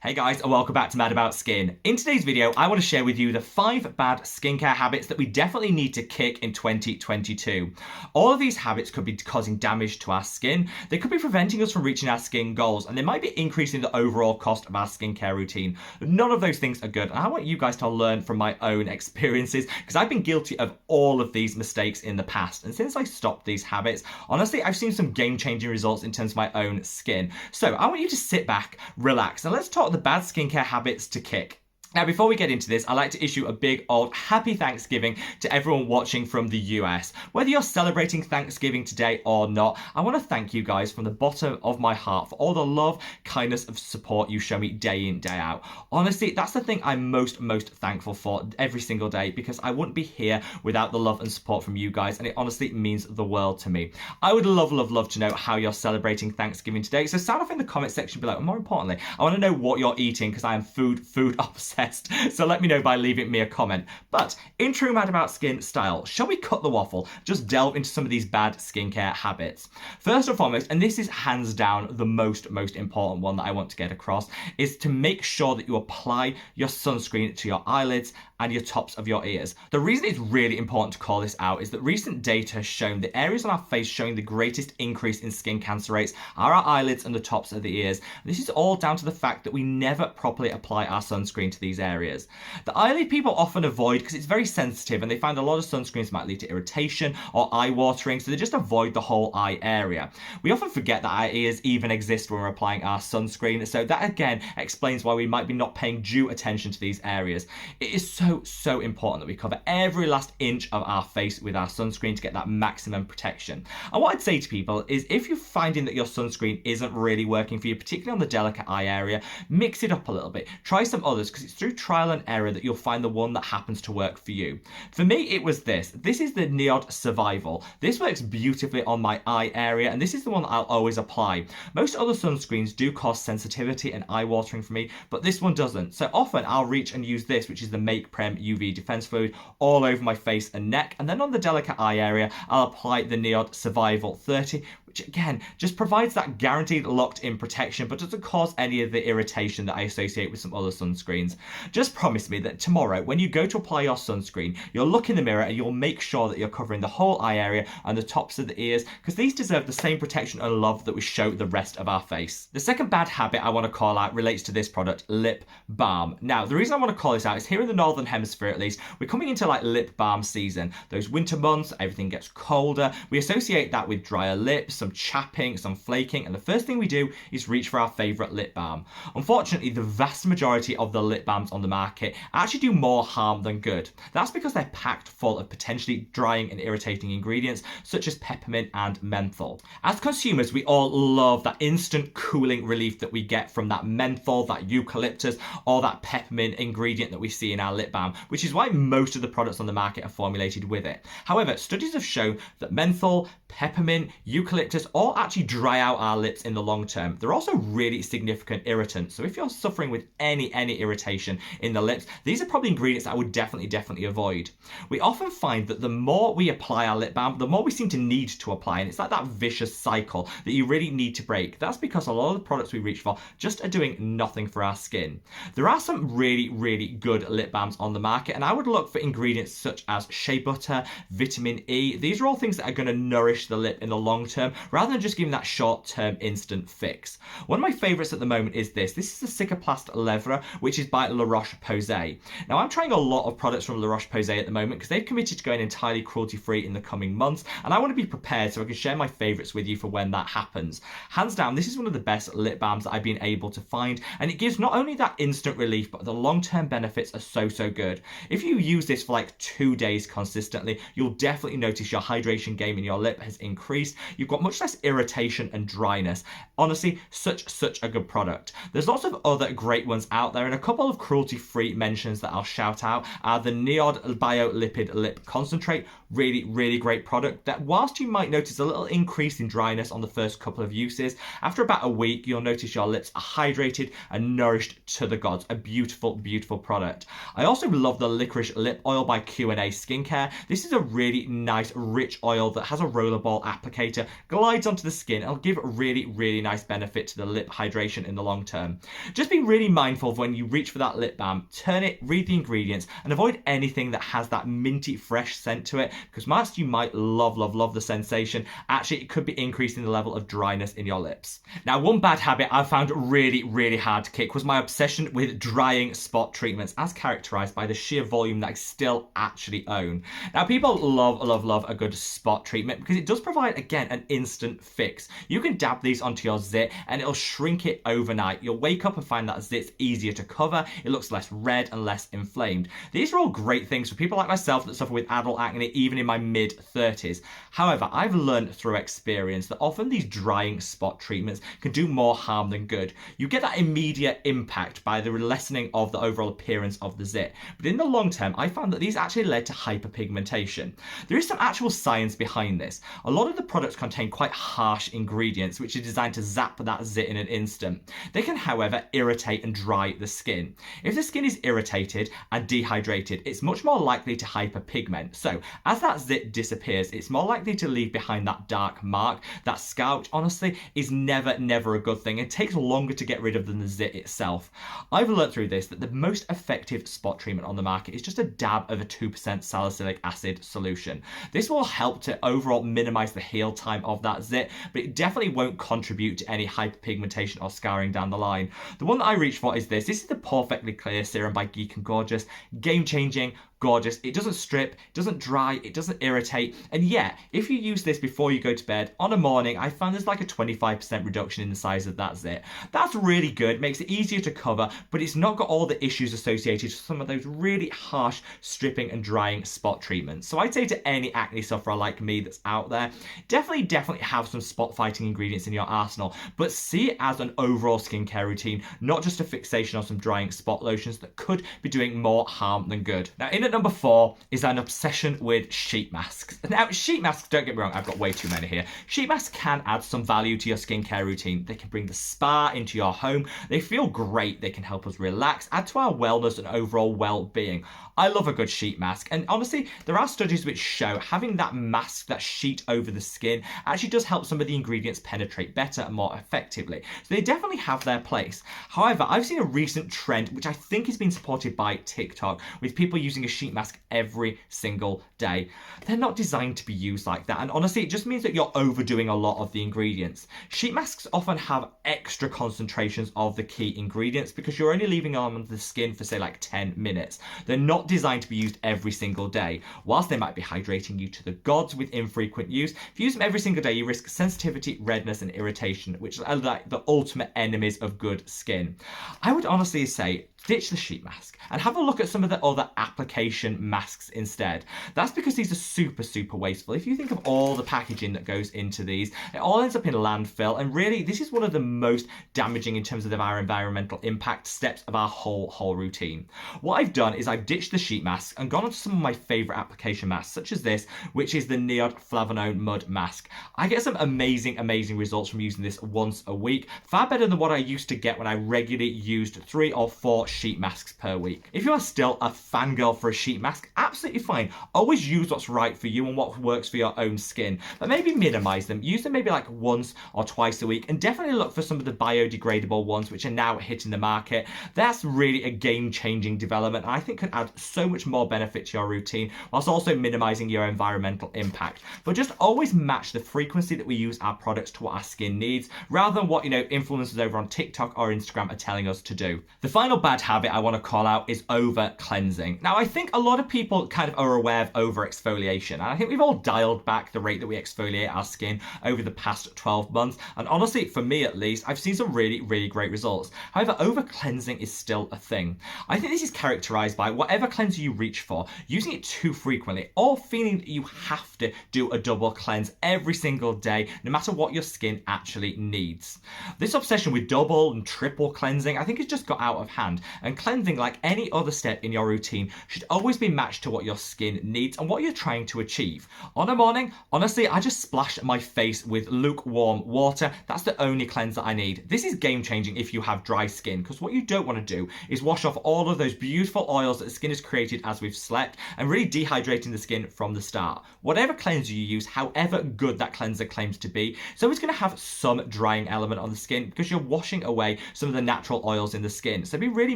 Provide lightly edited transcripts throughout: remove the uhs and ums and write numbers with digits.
Hey guys, and welcome back to Mad About Skin. In today's video, I want to share with you the 5 bad skincare habits that we definitely need to kick in 2022. All of these habits could be causing damage to our skin, they could be preventing us from reaching our skin goals, and they might be increasing the overall cost of our skincare routine. None of those things are good, and I want you guys to learn from my own experiences, because I've been guilty of all of these mistakes in the past, and since I stopped these habits, honestly, I've seen some game-changing results in terms of my own skin. So I want you to sit back, relax, and let's talk the bad skincare habits to kick. Now, before we get into this, I'd like to issue a big old happy Thanksgiving to everyone watching from the US. Whether you're celebrating Thanksgiving today or not, I want to thank you guys from the bottom of my heart for all the love, kindness, and support you show me day in, day out. Honestly, that's the thing I'm most thankful for every single day, because I wouldn't be here without the love and support from you guys, and it honestly means the world to me. I would love to know how you're celebrating Thanksgiving today, so sound off in the comment section below, and more importantly, I want to know what you're eating, because I am food obsessed. So let me know by leaving me a comment. But in true Mad About Skin style, shall we cut the waffle? Just delve into some of these bad skincare habits. First and foremost, and this is hands down the most important one that I want to get across, is to make sure that you apply your sunscreen to your eyelids and your tops of your ears. The reason it's really important to call this out is that recent data has shown the areas on our face showing the greatest increase in skin cancer rates are our eyelids and the tops of the ears. This is all down to the fact that we never properly apply our sunscreen to these areas. The eyelid people often avoid because it's very sensitive, and they find a lot of sunscreens might lead to irritation or eye watering, so they just avoid the whole eye area. We often forget that our ears even exist when we're applying our sunscreen, so that again explains why we might be not paying due attention to these areas. It is so important that we cover every last inch of our face with our sunscreen to get that maximum protection. And what I'd say to people is, if you're finding that your sunscreen isn't really working for you, particularly on the delicate eye area, mix it up a little bit. Try some others, because it's through trial and error that you'll find the one that happens to work for you. For me, it was this. This is the NIOD Survival. This works beautifully on my eye area, and this is the one that I'll always apply. Most other sunscreens do cause sensitivity and eye watering for me, but this one doesn't. So often I'll reach and use this, which is the Make Prem UV Defense Fluid, all over my face and neck, and then on the delicate eye area, I'll apply the NIOD Survival 30, which again just provides that guaranteed locked-in protection, but doesn't cause any of the irritation that I associate with some other sunscreens. Just promise me that tomorrow, when you go to apply your sunscreen, you'll look in the mirror and you'll make sure that you're covering the whole eye area and the tops of the ears, because these deserve the same protection and love that we show the rest of our face. The second bad habit I want to call out relates to this product, lip balm. Now, the reason I want to call this out is here in the Northern Hemisphere, at least, we're coming into like lip balm season. Those winter months, everything gets colder. We associate that with drier lips, some chapping, some flaking, and the first thing we do is reach for our favourite lip balm. Unfortunately, the vast majority of the lip balms on the market actually do more harm than good. That's because they're packed full of potentially drying and irritating ingredients such as peppermint and menthol. As consumers, we all love that instant cooling relief that we get from that menthol, that eucalyptus, or that peppermint ingredient that we see in our lip balm, which is why most of the products on the market are formulated with it. However, studies have shown that menthol, peppermint, eucalyptus all actually dry out our lips in the long term. They're also really significant irritants, so if you're suffering with any irritation in the lips, these are probably ingredients that I would definitely avoid. We often find that the more we apply our lip balm, the more we seem to need to apply, and it's like that vicious cycle that you really need to break. That's because a lot of the products we reach for just are doing nothing for our skin. There are some really good lip balms on the market, and I would look for ingredients such as shea butter, vitamin E. These are all things that are going to nourish the lip in the long term, rather than just giving that short-term instant fix. One of my favourites at the moment is this. This is the Cicaplast Lèvre, which is by La Roche-Posay. Now, I'm trying a lot of products from La Roche-Posay at the moment because they've committed to going entirely cruelty-free in the coming months, and I want to be prepared so I can share my favourites with you for when that happens. Hands down, this is one of the best lip balms that I've been able to find, and it gives not only that instant relief, but the long-term benefits are so good. If you use this for like 2 days consistently, you'll definitely notice your hydration game in your lip has increased. You've got much less irritation and dryness. Honestly, such a good product. There's lots of other great ones out there, and a couple of cruelty-free mentions that I'll shout out are the NIOD Biolipid Lip Concentrate, really great product that whilst you might notice a little increase in dryness on the first couple of uses, after about a week, you'll notice your lips are hydrated and nourished to the gods. A beautiful product. I also love the Licorice Lip Oil by Q&A Skincare. This is a really nice, rich oil that has a rollerball applicator, glides onto the skin, and will give really nice benefit to the lip hydration in the long term. Just be really mindful of when you reach for that lip balm, turn it, read the ingredients, and avoid anything that has that minty, fresh scent to it, because whilst you might love the sensation, actually it could be increasing the level of dryness in your lips. Now, one bad habit I found really hard to kick was my obsession with drying spot treatments, as characterized by the sheer volume that I still actually own. Now, people love a good spot treatment because it does provide, again, an instant fix. You can dab these onto your zit and it'll shrink it overnight. You'll wake up and find that zit's easier to cover, it looks less red and less inflamed. These are all great things for people like myself that suffer with adult acne even in my mid-30s. However, I've learned through experience that often these drying spot treatments can do more harm than good. You get that immediate impact by the lessening of the overall appearance of the zit, but in the long term I found that these actually led to hyperpigmentation. There is some actual science behind this. A lot of the products contain quite harsh ingredients which are designed to zap that zit in an instant. They can, however, irritate and dry the skin. If the skin is irritated and dehydrated, it's much more likely to hyperpigment. So as that zit disappears, it's more likely to leave behind that dark mark. That scar, which honestly is never a good thing. It takes longer to get rid of than the zit itself. I've learned through this that the most effective spot treatment on the market is just a dab of a 2% salicylic acid solution. This will help to overall minimize the heal time of that zit, but it definitely won't contribute to any hyperpigmentation or scarring down the line. The one that I reach for is this. This is the Porefectly Clear Serum by Geek and Gorgeous. Game changing, gorgeous. It doesn't strip, it doesn't dry, it doesn't irritate. And yeah, if you use this before you go to bed on a morning, I found there's like a 25% reduction in the size of that zit. That's really good, makes it easier to cover, but it's not got all the issues associated with some of those really harsh stripping and drying spot treatments. So I'd say to any acne sufferer like me that's out there, definitely have some spot fighting ingredients in your arsenal, but see it as an overall skincare routine, not just a fixation on some drying spot lotions that could be doing more harm than good. Now, in at number 4 is an obsession with sheet masks. Now, sheet masks, don't get me wrong, I've got way too many here. Sheet masks can add some value to your skincare routine. They can bring the spa into your home. They feel great. They can help us relax, add to our wellness and overall well-being. I love a good sheet mask, and honestly, there are studies which show having that mask, that sheet over the skin, actually does help some of the ingredients penetrate better and more effectively. So they definitely have their place. However, I've seen a recent trend, which I think has been supported by TikTok, with people using a sheet mask every single day. They're not designed to be used like that, and honestly, it just means that you're overdoing a lot of the ingredients. Sheet masks often have extra concentrations of the key ingredients because you're only leaving them on the skin for, say, like 10 minutes. They're not designed to be used every single day. Whilst they might be hydrating you to the gods with infrequent use, if you use them every single day, you risk sensitivity, redness, and irritation, which are like the ultimate enemies of good skin. I would honestly say ditch the sheet mask and have a look at some of the other application masks instead. That's because these are super wasteful. If you think of all the packaging that goes into these, it all ends up in landfill, and really this is one of the most damaging in terms of our environmental impact steps of our whole routine. What I've done is I've ditched the sheet mask and gone on to some of my favorite application masks, such as this, which is the NIOD Flavanone Mud Mask. I get some amazing results from using this once a week, far better than what I used to get when I regularly used 3 or 4 sheet masks per week. If you are still a fangirl for a sheet mask, absolutely fine. Always use what's right for you and what works for your own skin, but maybe minimize them. Use them maybe like once or twice a week, and definitely look for some of the biodegradable ones which are now hitting the market. That's really a game-changing development, and I think can add so much more benefit to your routine whilst also minimizing your environmental impact. But just always match the frequency that we use our products to what our skin needs, rather than what, influencers over on TikTok or Instagram are telling us to do. The final bad habit I want to call out is over cleansing. Now, I think a lot of people kind of are aware of over exfoliation, and I think we've all dialed back the rate that we exfoliate our skin over the past 12 months, and honestly, for me at least, I've seen some really great results. However, over cleansing is still a thing. I think this is characterized by whatever cleanser you reach for, using it too frequently, or feeling that you have to do a double cleanse every single day, no matter what your skin actually needs. This obsession with double and triple cleansing, I think, has just got out of hand, and cleansing, like any other step in your routine, should always be matched to what your skin needs and what you're trying to achieve. On a morning, honestly, I just splash my face with lukewarm water. That's the only cleanse that I need. This is game changing if you have dry skin, because what you don't want to do is wash off all of those beautiful oils that the skin has created as we've slept and really dehydrating the skin from the start. Whatever cleanser you use, however good that cleanser claims to be, it's always going to have some drying element on the skin because you're washing away some of the natural oils in the skin. So be really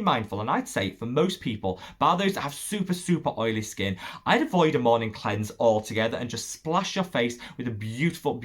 mindful. And I'd say for most people, bar those that have super oily skin, I'd avoid a morning cleanse altogether and just splash your face with a beautiful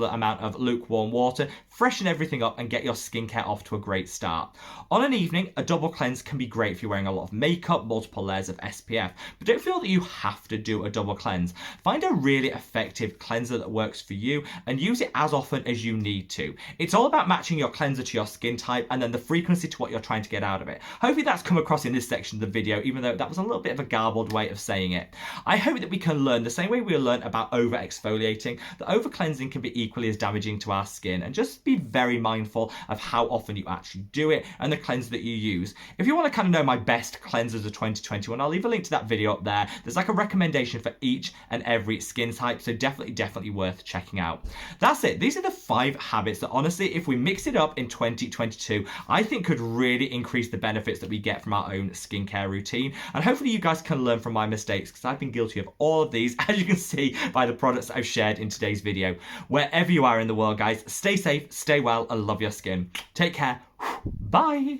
amount of lukewarm water, freshen everything up and get your skincare off to a great start. On an evening, a double cleanse can be great if you're wearing a lot of makeup, multiple layers of SPF, but don't feel that you have to do a double cleanse. Find a really effective cleanser that works for you and use it as often as you need to. It's all about matching your cleanser to your skin type and then the frequency to what you're trying to get out of it. Hopefully that's come across in this section of the video, even though that was a little bit of a garbled way of saying it. I hope that we can learn the same way we learn about over exfoliating, that over cleansing can be equally as damaging to our skin, and just be very mindful of how often you actually do it and the cleanser that you use. If you want to kind of know my best cleansers of 2021, I'll leave a link to that video up there. There's like a recommendation for each and every skin type, so definitely worth checking out. That's it. These are the 5 habits that honestly, if we mix it up in 2022, I think could really increase the benefits that we get from our own skincare routine. And hopefully you guys can learn from my mistakes, because I've been guilty of all of these, as you can see by the products I've shared in today's video. Wherever you are in the world, guys, stay safe, stay well, and love your skin. Take care. Bye.